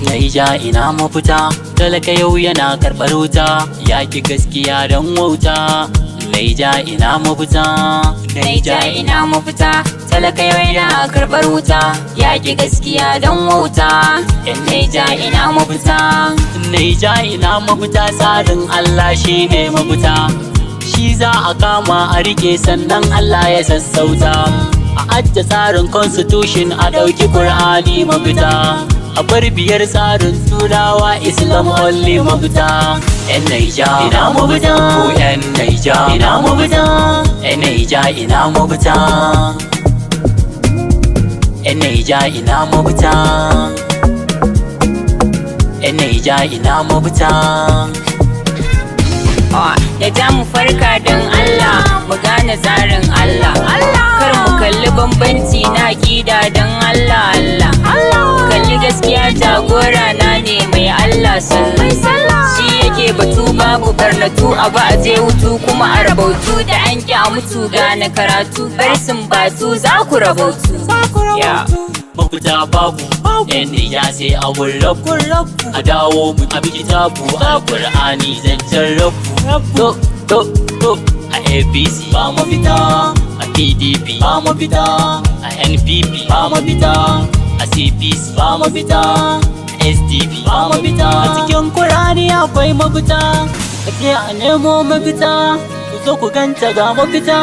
Naija ina mafita, talaka yau yana karɓar wuta, yaƙi gaskiya don wauta. Naija ina mafita, Naija ina mafita, talaka yau yana karɓar wuta, yaƙi gaskiya don wauta. Yan Naija ina mafita, Naija ina mafita, tsarin Allah shi ne mafita. Shi za a kama a rike sannan Allah ya sassauta. A ajiye tsarin constitution a ɗauki Kur'ani mafita. A bar biyar tsarin turawa Islam only mafita. Yan Naija ina mafita, ko yan Naija ina mafita. Yan Naija ina mafita. Yan Naija ina mafita. Yan Naija ina mafita. da mu farka don Allah, mu gane tsarin Allah. Kar mu kalli bambanci na ƙida don Allah. Kalli gaskiya jagora na ne mai Allah sallah. Shi yake batu babu karnatu, a ba a je hutu kuma a rabautu. Da an ƙi a mutu gane karatu, bar sun batu za ku rabautu. Mafita babu, yan Naija sai a rabu. A dawo mu abi kitabu, a Qur'ani zancen rabu. To a APC ba mafita, a PDP ba mafita, a NPP ba mafita, a CPC ba mafita, a SDP ba mafita. A cikin Qur'ani akwai mafita, ake a nemo mafita, ku zo ku ganta ga mafita.